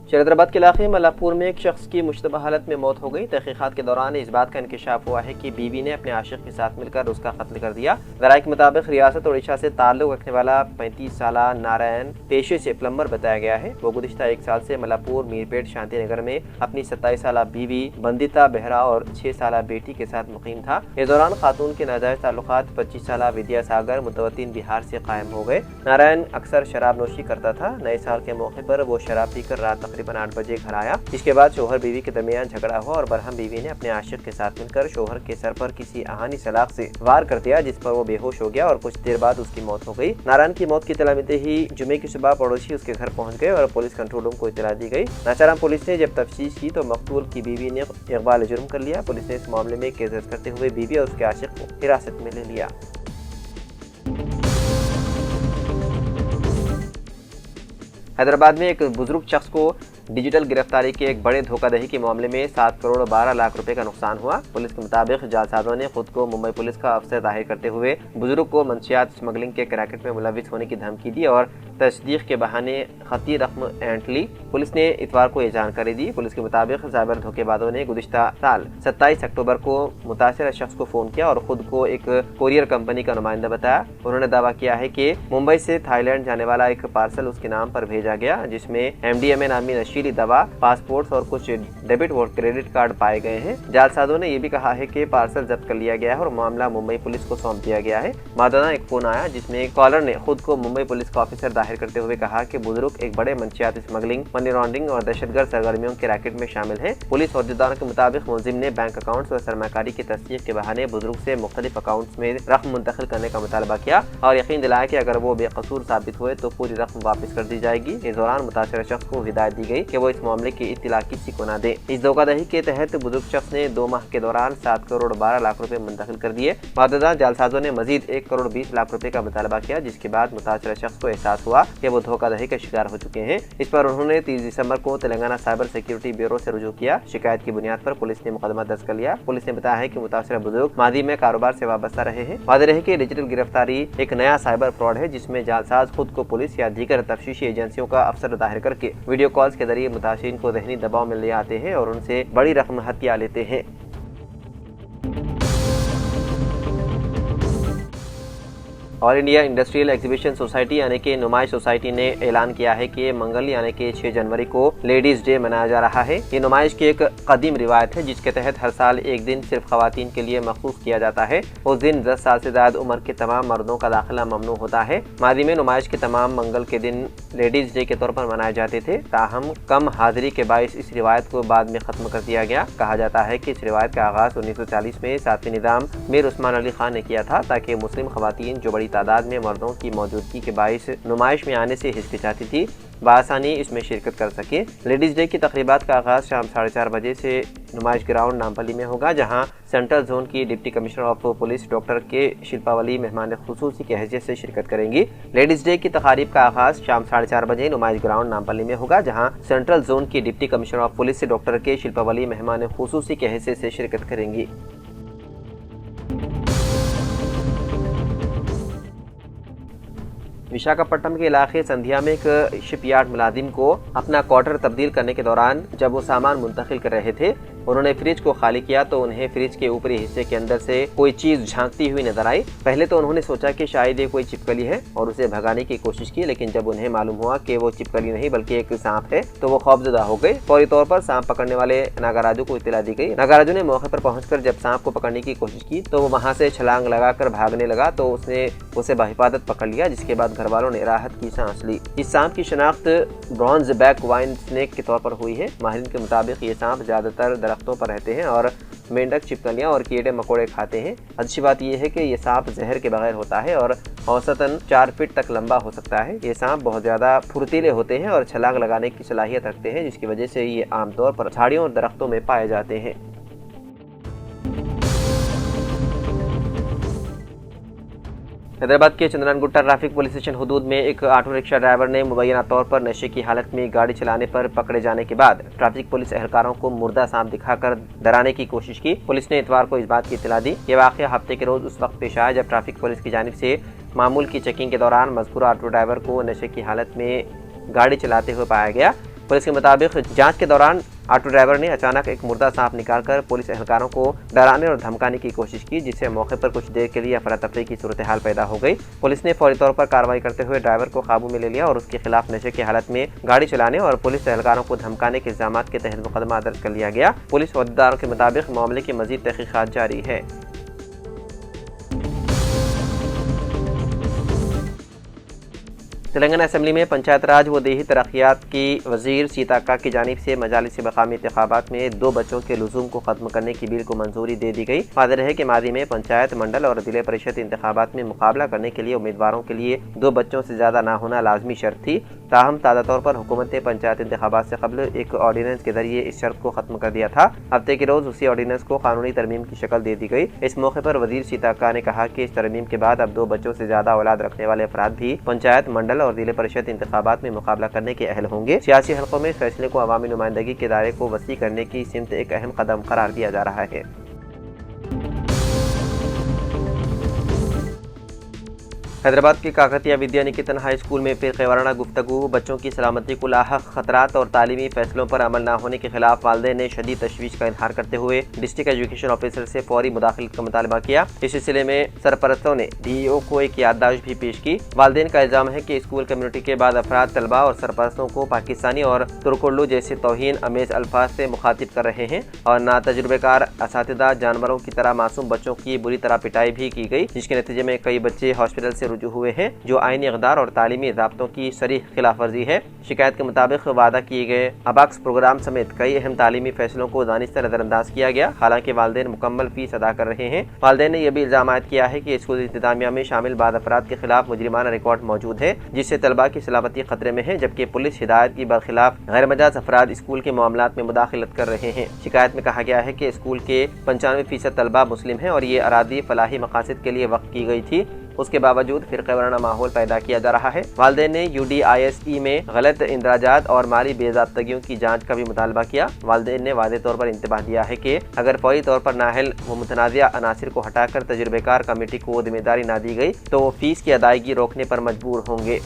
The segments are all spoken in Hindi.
शरीदाबाद के इलाके मलापुर में एक शख्स की मुश्तबा हालत में मौत हो गई। तहकीकात के दौरान इस बात का इंकशाफ हुआ है कि बीवी ने अपने आशिक के साथ मिलकर उसका कत्ल कर दिया। ज़राए के मुताबिक रियासत उड़ीसा से ताल्लुक रखने वाला 35 साला नारायण पेशे से प्लम्बर बताया गया है। वो गुज़िश्ता 1 साल से मलापुर मीरपेट शांति नगर में अपनी 27 साला बीवी बंदिता बेहरा और 6 साला बेटी के साथ मुकीम था। इस दौरान खातून के नाजायज ताल्लुकात 25 साला विद्यासागर मुतवत्तिन बिहार से कायम हो गए। नारायण अक्सर शराब नोशी करता था। नए साल के मौके पर वो शराब पीकर रात तकरीबन 8 बजे घर आया। इसके बाद शोहर बीवी के दरमियान झगड़ा हुआ और बरहम बीवी ने अपने आशिक के साथ मिलकर शोहर के सर पर किसी आहानी सलाख से वार कर दिया, जिस पर वो बेहोश हो गया और कुछ देर बाद उसकी मौत हो गई। नारायण की मौत की इत्तला मिलते ही जुमे की सुबह पड़ोसी उसके घर पहुंच गए और पुलिस कंट्रोल रूम को इत्तला दी गई। नाचाराम पुलिस ने जब तफ्तीश की तो मकतूल की बीवी ने इकबाल जुर्म कर लिया। पुलिस ने इस मामले में केस दर्ज करते हुए बीवी और उसके आशिक को हिरासत में ले लिया। हैदराबाद में एक बुजुर्ग शख्स को डिजिटल गिरफ्तारी के एक बड़े धोखाधड़ी के मामले में 7 करोड़ 12 लाख रुपए का नुकसान हुआ। पुलिस के मुताबिक जालसाजों ने खुद को मुंबई पुलिस का अफसर जाहिर करते हुए बुजुर्ग को मंशियात स्मगलिंग के रैकेट में मुलविस होने की धमकी दी और तस्दीक के बहाने खती रकम ऐंठ ली। पुलिस ने इतवार को ये जानकारी दी। पुलिस के मुताबिक साइबर धोखेबाजों ने गुज़िश्ता साल 27 अक्टूबर को मुतासिर शख्स को फोन किया और खुद को एक कोरियर कंपनी का नुमाइंदा बताया। उन्होंने दावा किया है कि मुंबई से थाईलैंड जाने वाला एक पार्सल उसके नाम पर भेजा गया, जिसमें MDMA नामी नशीली दवा, पासपोर्ट और कुछ डेबिट और क्रेडिट कार्ड पाए गए हैं। जालसाजों ने यह भी कहा है कि पार्सल जब्त कर लिया गया है और मामला मुंबई पुलिस को सौंप दिया गया है। मादाना एक फोन आया जिसमें कॉलर ने खुद को मुंबई पुलिस का ऑफिसर जाहिर करते हुए कहा कि बुजुर्ग एक बड़े मंशियात स्मगलिंग, मनी लॉन्ड्रिंग और दहशतगर्द सरगर्मियों के रैकेट में शामिल है। पुलिस अहदेदारों के मुताबिक मुलजिम ने बैंक अकाउंट्स और सरमाकारी की तस्दीक के बहाने बुजुर्ग से मुख्तलिफ अकाउंट्स में रकम मुंतकिल करने का मुतालबा किया और यकीन दिलाया कि अगर वो बेकसूर साबित हुए तो पूरी रकम वापस कर दी जाएगी। इस दौरान मुतासर शख्स को हिदायत दी गई कि वो इस मामले की इत्तला किसी को न दे। इस धोखाधड़ी के तहत बुजुर्ग शख्स ने 2 माह के दौरान 7 करोड़ 12 लाख रुपए मुंतकिल कर दिए। मौजूदा जालसाजों ने मजीद 1 करोड़ 20 लाख रुपए का मुतालबा किया, जिसके बाद मुतासर शख्स को एहसास हुआ कि वो धोखाधड़ी का शिकार हो चुके हैं। इस पर उन्होंने 30 दिसंबर को तेलंगाना साइबर सिक्योरिटी ब्यूरो से रुजू किया। शिकायत की बुनियाद पर पुलिस ने मुकदमा दर्ज कर लिया। पुलिस ने बताया है कि मुतासर बुजुर्ग मादी में कारोबार से वाबस्ता रहे हैं। वादे रहे कि डिजिटल गिरफ्तारी एक नया साइबर फ्रॉड है जिसमें जालसाज खुद को पुलिस या दीगर तफ्तीशी एजेंसियों का अफसर जाहिर करके वीडियो कॉल्स के जरिए मुतासिरीन को ज़हनी दबाव में ले आते हैं और उनसे बड़ी रकम हत्या लेते हैं। All India industrial exhibition society यानी कि नुमाइश सोसाइटी ने ऐलान किया है कि मंगल यानी कि 6 जनवरी को लेडीज डे मनाया जा रहा है। ये नुमाइश की एक कदीम रिवायत है जिसके तहत हर साल एक दिन सिर्फ खवातीन के लिए मखसूस किया जाता है। उस दिन 10 साल से ज्यादा उम्र के तमाम मर्दों का दाखिला ममनू होता है। मादी में नुमाइश के तमाम मंगल के दिन लेडीज डे के तौर पर मनाए जाते थे, ताहम कम हाजिरी के बायस इस रिवायत को बाद में खत्म कर दिया गया। कहा जाता है कि इस रिवायत का आगाज 1940 में 7वें निज़ाम मीर उस्मान अली खान ने किया था ताकि मुस्लिम खवातीन जो बड़ी तादाद में मर्दों की मौजूदगी के बायस नुमाइश में आने से हिचकिचाती थी, बआसानी इसमें शिरकत कर सके। लेडीज डे की तकरीबात का आगाज शाम 4:30 बजे से नुमाइश ग्राउंड नामपल्ली में होगा, जहां सेंट्रल जोन की deputy commissioner of police doctor के शिल्पावली मेहमान खुसूसी की हैसियत से शिरकत करेंगी। लेडीज डे की तकारीब का आगाज शाम 4:30 बजे नुमाइश ग्राउंड नामपल्ली में होगा, जहां सेंट्रल जोन की deputy commissioner of police doctor के शिल्पावली मेहमान खुसूसी की हैसियत से शिरकत करेंगी। विशाखापट्टनम के इलाके संध्या में एक शिपयार्ड मुलाजिम को अपना क्वार्टर तब्दील करने के दौरान जब वो सामान मुंतकिल कर रहे थे, उन्होंने फ्रिज को खाली किया तो उन्हें फ्रिज के ऊपरी हिस्से के अंदर से कोई चीज झांकती हुई नजर आई। पहले तो उन्होंने सोचा कि शायद ये कोई छिपकली है और उसे भगाने की कोशिश की, लेकिन जब उन्हें मालूम हुआ कि वो छिपकली नहीं बल्कि एक सांप है तो वो खौफजदा हो गए। फौरी तौर पर सांप पकड़ने वाले नागराजू को इत्तला दी गई। नागराजू ने मौके पर पहुंचकर जब सांप को पकड़ने की कोशिश की तो वो वहां से छलांग लगाकर भागने लगा तो उसने उसे बहिफाजत पकड़ लिया, जिसके बाद घर वालों ने राहत की सांस ली। इस सांप की शनाख्त ब्रॉन्ज बैक वाइन स्नेक के तौर पर हुई है। माहिरीन के मुताबिक ये सांप ज्यादातर दरख्तों पर रहते हैं और मेंढक, छिपकलियां और कीड़े मकोड़े खाते हैं। अच्छी बात यह है कि ये सांप जहर के बगैर होता है और औसतन 4 फीट तक लंबा हो सकता है। ये सांप बहुत ज्यादा फुर्तीले होते हैं और छलांग लगाने की सलाहियत रखते हैं, जिसकी वजह से ये आमतौर पर झाड़ियों और दरख्तों में पाए जाते हैं। हैदराबाद के चंद्रनगुट्टा ट्रैफिक पुलिस स्टेशन हदूद में एक ऑटो रिक्शा ड्राइवर ने मुबैना तौर पर नशे की हालत में गाड़ी चलाने पर पकड़े जाने के बाद ट्रैफिक पुलिस एहलकारों को मुर्दा सांप दिखाकर डराने की कोशिश की। पुलिस ने इतवार को इस बात की इत्तला दी। ये वाकया हफ्ते के रोज उस वक्त पेश आया जब ट्रैफिक पुलिस की जानिब से मामूल की चेकिंग के दौरान मज़कूरा ऑटो ड्राइवर को नशे की हालत में गाड़ी चलाते हुए पाया गया। पुलिस के मुताबिक जांच के दौरान ऑटो ड्राइवर ने अचानक एक मुर्दा सांप निकालकर पुलिस एहलकारों को डराने और धमकाने की कोशिश की, जिससे मौके पर कुछ देर के लिए अफरा तफरी की सूरत हाल पैदा हो गई। पुलिस ने फौरी तौर पर कार्रवाई करते हुए ड्राइवर को काबू में ले लिया और उसके खिलाफ नशे की हालत में गाड़ी चलाने और पुलिस एहलकारों को धमकाने के इल्जाम के तहत मुकदमा दर्ज कर लिया गया। पुलिस अहदेदारों के मुताबिक मामले की मजीद तहकीकात जारी है। तेलंगाना असेंबली में पंचायत राज व देही तरक्यात की वजीर सीताका की जानिब से मजालिस मकामी इंतखाबात में 2 बच्चों के लुज़ूम को खत्म करने की बिल को मंजूरी दे दी गई। वाज़ेह है कि मादी में पंचायत मंडल और जिले परिषद इंतखाबात में मुकाबला करने के लिए उम्मीदवारों के लिए 2 बच्चों से ज्यादा ना होना लाजमी शर्त थी। ताहम ताज़ा तौर पर हुकूमत ने पंचायत इंतखाबात से कबल एक ऑर्डिनेंस के जरिए इस शर्त को खत्म कर दिया था। हफ्ते के रोज उसी ऑर्डिनेंस को कानूनी तरमीम की शक्ल दे दी गई। इस मौके पर वजीर सीताका ने कहा कि इस तरमीम के बाद अब 2 बच्चों से ज्यादा औलाद रखने वाले अफराद भी पंचायत मंडल और जिले परिषद इंतखाबात में मुकाबला करने के अहल होंगे। सियासी हलकों में इस फैसले को अवामी नुमाइंदगी के दायरे को वसी करने की सिमत एक अहम कदम करार दिया जा रहा है। हैदराबाद के काकतिया विद्या निकेतन हाई स्कूल में फिर वाराना गुफ्तगू, बच्चों की सलामती को लाहक खतरात और तालीमी फैसलों पर अमल न होने के खिलाफ वालिदैन ने शदीद तशवीश का इजहार करते हुए डिस्ट्रिक्ट एजुकेशन ऑफिसर से फौरी मुदाखलत का मुतालबा किया। इस सिलसिले में सरपरस्तों ने DEO को एक याददाश्त भी पेश की। वालिदैन का इल्जाम है कि स्कूल कम्युनिटी के बाद अफराद तलबा और सरपरस्तों को पाकिस्तानी और तुर्कुल्लू जैसे तौहीन अमेज अल्फाज से मुखातिब कर रहे हैं और नातजुर्बेकार असातिज़ा जानवरों की तरह मासूम बच्चों की बुरी तरह पिटाई भी की गई, जिसके नतीजे में कई बच्चे हॉस्पिटल से रुजू हुए हैं, जो आईनी इक़दार और तालीमी ज़ाब्तों की सरीह खिलाफ वर्जी है। शिकायत के मुताबिक वादा किए गए अबाक्स प्रोग्राम समेत कई अहम तालीमी फैसलों को दानिस्ता नजरअंदाज किया गया। हालांकि वालिदैन मुकम्मल फीस अदा कर रहे हैं। वालिदैन ने यह भी इल्जाम आयद किया है कि स्कूल इंतजामिया में शामिल बाद अफराद के खिलाफ मुजरिमाना रिकॉर्ड मौजूद है, जिससे तलबा की सलामती खतरे में है, जबकि पुलिस हिदायत की बरखिलाफ गैर मजाज अफराद स्कूल के मामलात में मुदाखलत कर रहे हैं। शिकायत में कहा गया है कि स्कूल के 95% तलबा मुस्लिम है और ये अरादी फलाही मकासद के लिए वक्त की गई थी। उसके बावजूद फिरक़े वाराना माहौल पैदा किया जा रहा है। वालिदैन ने UDISE में गलत इंदराजात और माली बेज़ाब्तगियों की जांच का भी मुतालबा किया। वालिदैन ने वाज़ेह तौर पर इंतबाह दिया है कि अगर फौरी तौर पर नाअहल व मुतनाज़िया अनासिर को हटाकर तजुर्बेकार कमेटी को जिम्मेदारी न दी गई तो वो फीस की अदायगी रोकने पर मजबूर होंगे।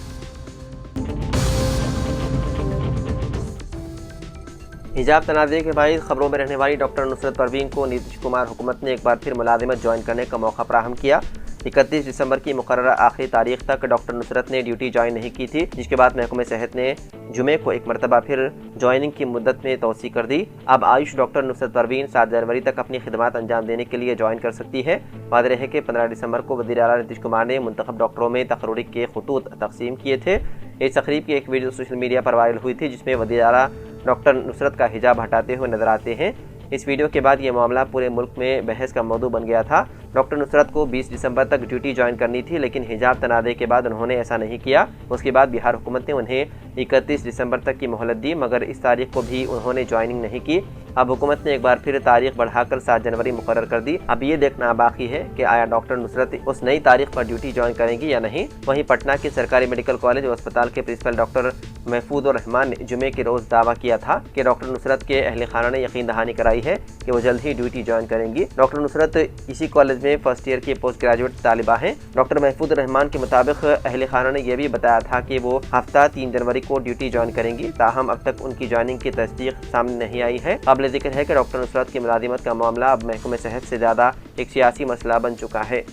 हिजाब तनाज़े के बाइस खबरों में रहने वाली डॉक्टर नुसरत परवीन को नीतीश कुमार हुकूमत ने एक बार फिर मुलाजिमत ज्वाइन करने का मौका फराहम किया। 31 दिसंबर की मुकर्ररा आखिरी तारीख तक डॉक्टर नुसरत ने ड्यूटी ज्वाइन नहीं की थी, जिसके बाद महकमे सेहत ने जुमे को एक मरतबा फिर ज्वाइनिंग की मुद्दत में तोसी कर दी। अब आयुष डॉक्टर नुसरत परवीन 7 जनवरी तक अपनी खिदमत अंजाम देने के लिए ज्वाइन कर सकती है। वाज़ेह है कि 15 दिसंबर को वज़ीर आला नीतीश कुमार ने मुंतखब डॉक्टरों में तकर्री के खतूत तकसीम किए थे। इस तकरीब की एक वीडियो सोशल मीडिया पर वायरल हुई थी, जिसमें वज़ीर आला डॉक्टर नुसरत का हिजाब हटाते हुए नजर आते हैं। इस वीडियो के बाद यह मामला पूरे मुल्क में बहस का मौजू बन गया था। डॉक्टर नुसरत को 20 दिसंबर तक ड्यूटी ज्वाइन करनी थी, लेकिन हिजाब तनाज़े के बाद उन्होंने ऐसा नहीं किया। उसके बाद बिहार हुकूमत ने उन्हें 31 दिसंबर तक की मोहलत दी, मगर इस तारीख को भी उन्होंने ज्वाइनिंग नहीं की। अब हुकूमत ने एक बार फिर तारीख बढ़ाकर 7 जनवरी मुकर्रर कर दी। अब ये देखना बाकी है कि आया डॉक्टर नुसरत उस नई तारीख पर ड्यूटी ज्वाइन करेंगी या नहीं। वहीं पटना के सरकारी मेडिकल कॉलेज और अस्पताल के प्रिंसिपल डॉक्टर महफूजुर रहमान ने जुमे के रोज दावा किया था कि डॉक्टर नुसरत के अहल खाना ने यकीन दहानी कराई है कि वो जल्द ही ड्यूटी ज्वाइन करेंगी। डॉक्टर नुसरत इसी कॉलेज में फर्स्ट ईयर की पोस्ट ग्रेजुएट तालिबा हैं। डॉक्टर महफूजुर रहमान के मुताबिक अहल खाना ने यह भी बताया था कि वो हफ्ता 3 जनवरी को ड्यूटी ज्वाइन करेंगी। ताहम अब तक उनकी ज्वाइनिंग की तस्दीक सामने नहीं आई है। काबिल जिक्र है कि डॉक्टर नुसरत की मुलाजिमत का मामला अब महकमे सेहत से ज्यादा एक सियासी मसला बन चुका है।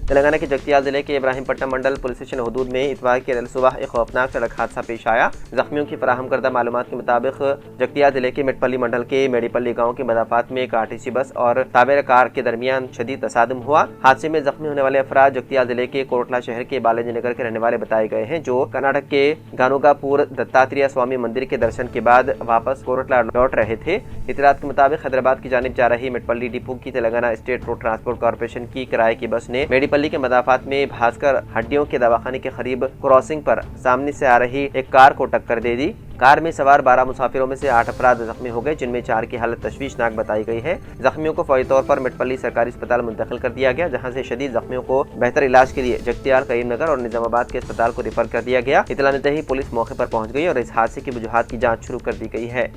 तेलंगाना के जगतियाल जिले के इब्राहिमपट्टनम मंडल पुलिस स्टेशन हदूद में इतवार की सुबह एक खौफनाक सड़क हादसा पेश आया। जख्मियों की फराहम करदा मालूमात के मुताबिक जगतियाल जिले के मेटपल्ली मंडल के मेडीपल्ली गांव के मदाफात में एक RTC बस और ताबेर कार के दरमियान शदीद तसादुम हुआ। हादसे में जख्मी होने वाले अफराद जगतियाल जिले के कोटला शहर के बालाजी नगर के रहने वाले बताए गए हैं, जो कर्नाटक के गानुगापुर दत्तात्रेय स्वामी मंदिर के दर्शन के बाद वापस कोटला लौट रहे थे। इतलात के मुताबिक हैदराबाद की जानिब जा रही मेटपल्ली डिपो की Telangana state road transport corporation की किराए की बस ने मेडीपल्ली मिठपल्ली के मदाफात में भास्कर हड्डियों के दवाखाने के करीब क्रॉसिंग पर सामने से आ रही एक कार को टक्कर दे दी। कार में सवार 12 मुसाफिरों में से 8 अफराद जख्मी हो गए, जिनमें 4 की हालत तशवीशनाक बताई गई है। जख्मियों को फौरी तौर पर मिठपल्ली सरकारी अस्पताल मुंतकिल कर दिया गया, जहां से शदीद जख्मियों को बेहतर इलाज के लिए जगतियाल, करीमनगर और निजामाबाद के अस्पताल को रेफर कर दिया गया। इतला मिलते ही पुलिस मौके पर पहुंच गई और इस हादसे की वजूहात की जाँच शुरू कर दी गई है।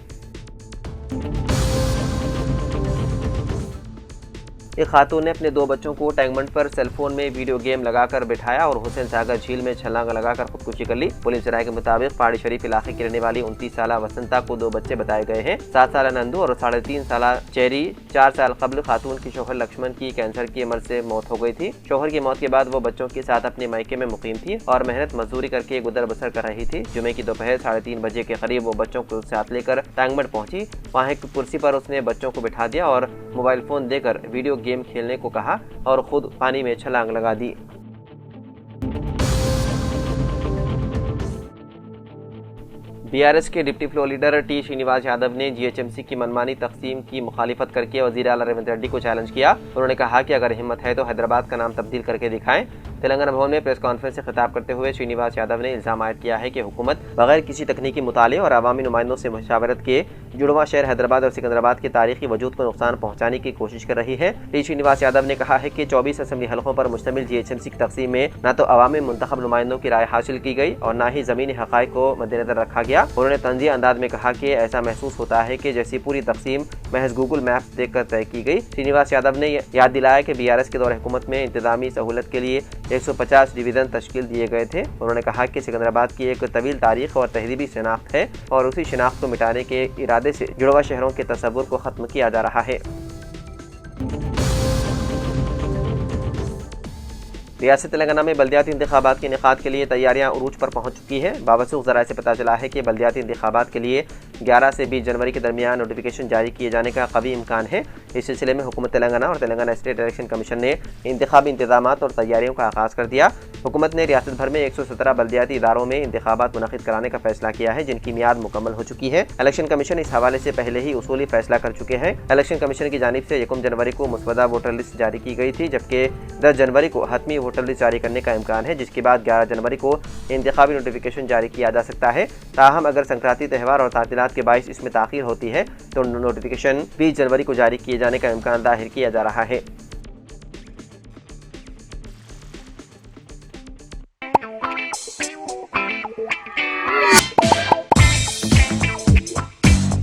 एक खातून ने अपने 2 बच्चों को टैंकबंड पर सेलफोन में वीडियो गेम लगाकर बिठाया और हुसैन सागर झील में छलांग लगाकर खुदकुशी कर ली। पुलिस राय के मुताबिक पहाड़ी शरीफ इलाके की रहने वाली 29 साल वसंता को 2 बच्चे बताए गए हैं। 7 साल नंदू और 3.5 साल चेरी। 4 साल कबल खातून की शौहर लक्ष्मण की कैंसर की अमर से मौत हो गई थी। शौहर की मौत के बाद वो बच्चों के साथ अपने मायके में मुकीम थी और मेहनत मजदूरी करके गुजर बसर कर रही थी। जुमे की दोपहर 3:30 बजे के करीब वो बच्चों को साथ लेकर टैंकबंड पहुंची। वहाँ एक कुर्सी पर उसने बच्चों को बिठा दिया और मोबाइल फोन देकर वीडियो गेम खेलने को कहा और खुद पानी में छलांग लगा दी। बीआरएस के deputy floor leader T Srinivas Yadav ने जीएचएमसी की मनमानी तकसीम की मुखालिफत करके वजीर आला रेवंत रेड्डी को चैलेंज किया। उन्होंने कहा कि अगर हिम्मत है तो हैदराबाद का नाम तब्दील करके दिखाएं। तेलंगाना भवन में प्रेस कॉन्फ्रेंस से खिताब करते हुए श्रीनिवास यादव ने इल्जाम आयद किया है कि हुकूमत बगैर किसी तकनीकी मुताले और अवामी नुमाइंदों से मशावरत के जुड़वा शहर हैदराबाद और सिकंदराबाद के तारीखी वजूद को नुकसान पहुंचाने की कोशिश कर रही है। टी श्रीनिवास यादव ने कहा है कि 24 असेंबली हलकों पर मुश्तमिल जीएचएमसी की तकसीम में न तो अवामी मुंतखब नुमाइंदों की राय हासिल की गई और न ही जमीनी हक़ाइक़ को मद्देनजर रखा गया। उन्होंने तंज़ीह अंदाज में कहा कि ऐसा महसूस होता है कि जैसी पूरी तकसीम महज गूगल मैप्स देखकर तय की गई। श्रीनिवास यादव ने याद दिलाया कि बीआरएस के दौर हुकूमत में इंतजामी सहूलत के लिए 150 डिवीज़न तश्कील दिए गए थे। उन्होंने कहा कि सिकंदराबाद की एक तवील तारीख और तहजीबी शनाख्त है और उसी शनाख्त को मिटाने के इरादे से जुड़वा शहरों के तसव्वुर को ख़त्म किया जा रहा है। रियासत तेलंगाना में बल्दियाती इंतखाबात के इनेकाद के लिए तैयारियां उरूज पर पहुंच चुकी है। बावसूख ज़राए से पता चला है कि बल्दियाती इंतखाबात के लिए 11 से 20 जनवरी के दरमियान नोटिफिकेशन जारी किए जाने का कवी इम्कान है। इस सिलसिले में हुकूमत तेलंगाना और तेलंगाना स्टेट इलेक्शन कमीशन ने इंतखाबी इंतजामात और तैयारियों का आगाज़ कर दिया। हुकूमत ने रियासत भर में 117 बल्दियाती इदारों में इंतखाबात मुनक़िद कराने का फैसला किया है, जिनकी मियाद मुकम्मल हो चुकी है। इलेक्शन कमीशन इस हवाले से पहले ही उसूली फैसला कर चुके हैं। इलेक्शन कमीशन की जानिब से 1 जनवरी को मुस्वदा वोटर लिस्ट जारी की गई थी, जबकि 10 जनवरी को हतमी वोटर लिस्ट जारी करने का इम्कान है, जिसके बाद 11 जनवरी को इंतखाबी नोटिफिकेशन जारी किया जा सकता है। ताहम अगर संक्रांति त्यौहार और तातीलात के बाइस इसमें ताख़ीर होती है तो नोटिफिकेशन 20 जनवरी को जारी किए जाने का इम्कान जाहिर किया जा रहा है।